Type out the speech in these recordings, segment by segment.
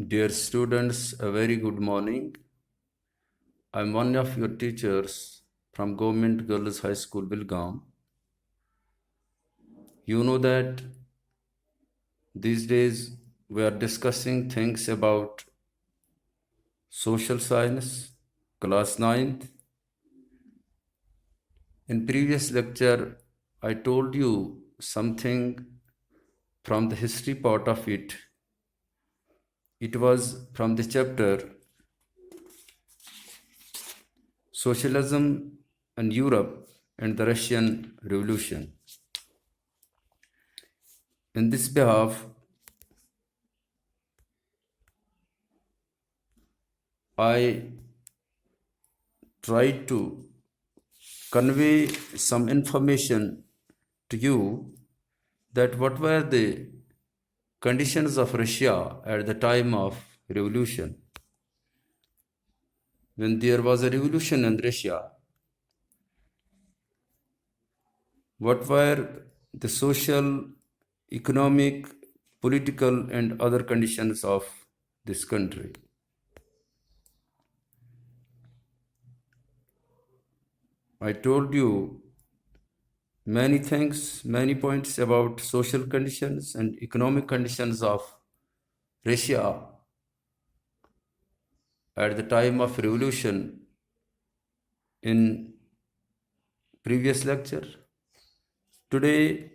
Dear students, a very good morning. I'm one of your teachers from Government Girls High School, Bilgaum. You know that these days we are discussing things about social science, class 9th. In previous lecture, I told you something from the history part of it. It was from the chapter Socialism in Europe and the Russian Revolution. In this behalf, I tried to convey some information to you that what were the conditions of Russia at the time of revolution. When there was a revolution in Russia, what were the social, economic, political, and other conditions of this country? I told you many things, many points about social conditions and economic conditions of Russia at the time of revolution in previous lecture. Today,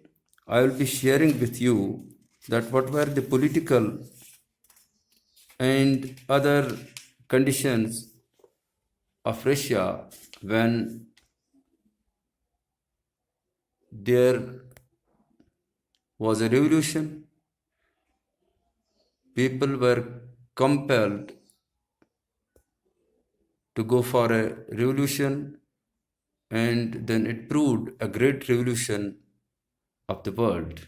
I will be sharing with you that what were the political and other conditions of Russia when there was a revolution. People were compelled to go for a revolution, and then it proved a great revolution of the world.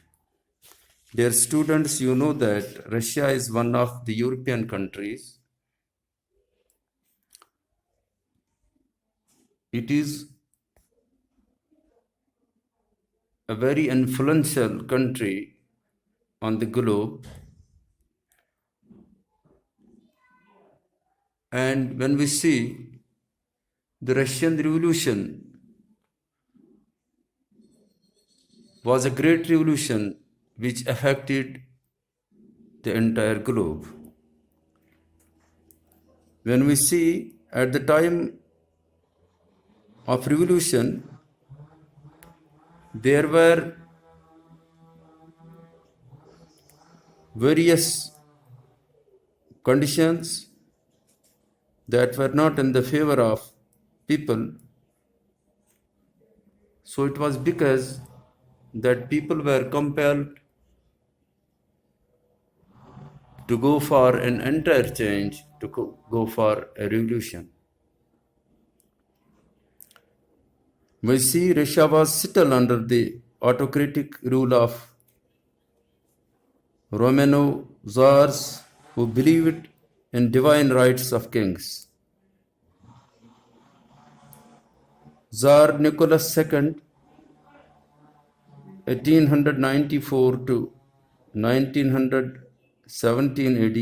Dear students, you know that Russia is one of the European countries. It is a very influential country on the globe. And when we see the Russian Revolution was a great revolution which affected the entire globe. When we see at the time of revolution, there were various conditions that were not in the favor of people. So it was because that people were compelled to go for an entire change, to go for a revolution. We see Russia was still under the autocratic rule of Romanov czars who believed in divine rights of kings. Tsar Nicholas II, 1894 to 1917 AD,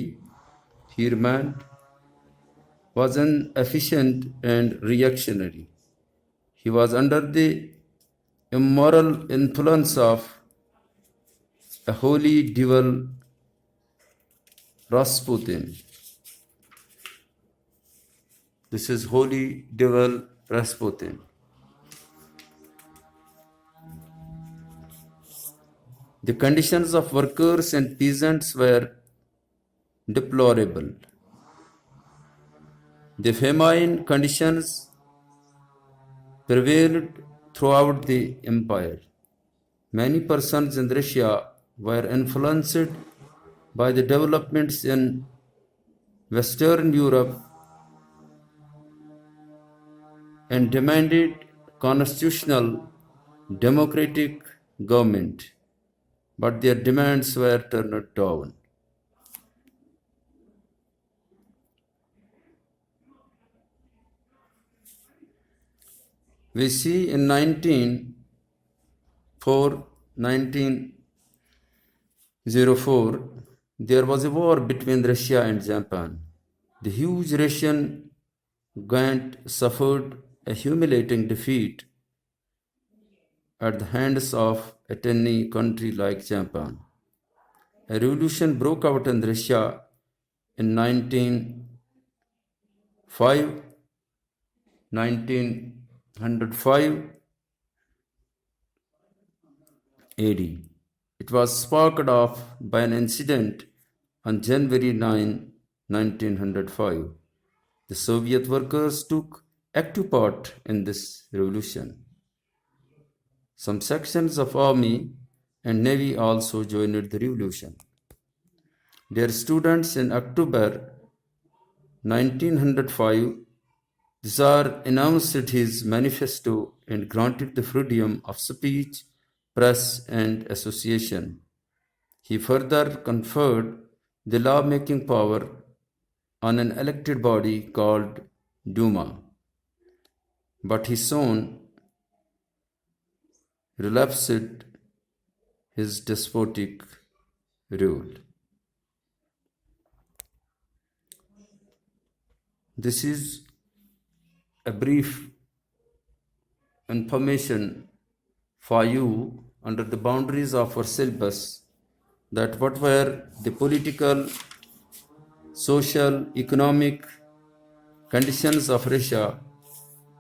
he remained, was inefficient and reactionary. He was under the immoral influence of a holy devil, Rasputin. This is holy devil Rasputin. The conditions of workers and peasants were deplorable. The famine conditions prevailed throughout the empire. Many persons in Russia were influenced by the developments in Western Europe and demanded constitutional democratic government, but their demands were turned down. We see in 1904, there was a war between Russia and Japan. The huge Russian giant suffered a humiliating defeat at the hands of a tiny country like Japan. A revolution broke out in Russia in 1905 AD. It was sparked off by an incident on January 9, 1905. The Soviet workers took active part in this revolution. Some sections of army and navy also joined the revolution. Dear students, in October 1905, the Tsar announced his manifesto and granted the freedom of speech, press, and association. He further conferred the law-making power on an elected body called Duma. But he soon relapsed his despotic rule. This is a brief information for you under the boundaries of our syllabus, that what were the political, social, economic conditions of Russia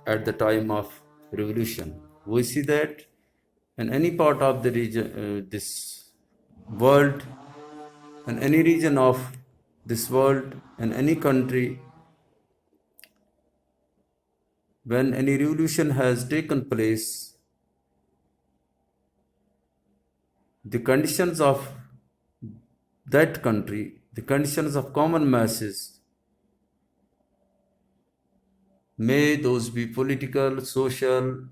at the time of revolution. We see that in any part of the region, this world, in any region of this world, in any country, when any revolution has taken place, the conditions of that country, the conditions of common masses, may those be political, social,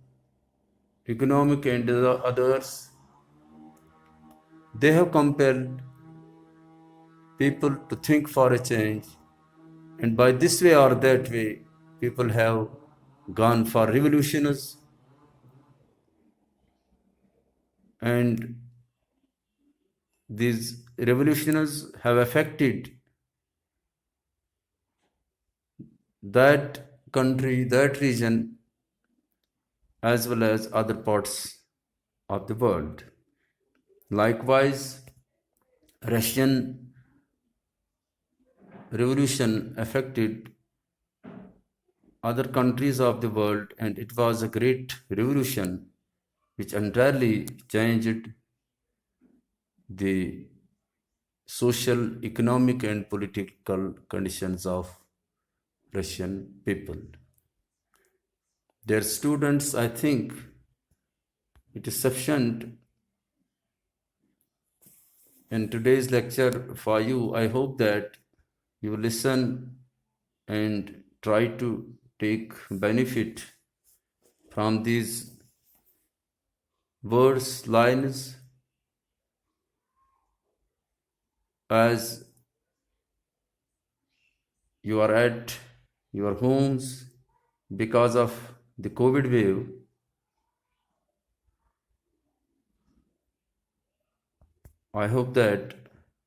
economic, and others, they have compelled people to think for a change, and by this way or that way, people have gone for revolutions, and these revolutions have affected that country, that region, as well as other parts of the world. Likewise, Russian revolution affected other countries of the world, and it was a great revolution which entirely changed the social, economic, and political conditions of Russian people. Dear students, I think it is sufficient in today's lecture for you. I hope that you listen and try to take benefit from these words, lines, as you are at your homes because of the COVID wave. I hope that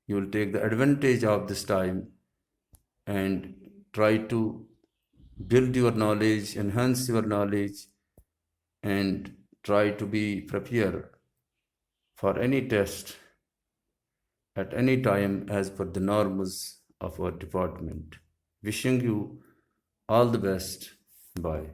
you will take the advantage of this time and try to build your knowledge, enhance your knowledge, and try to be prepared for any test at any time as per the norms of our department. Wishing you all the best. Bye.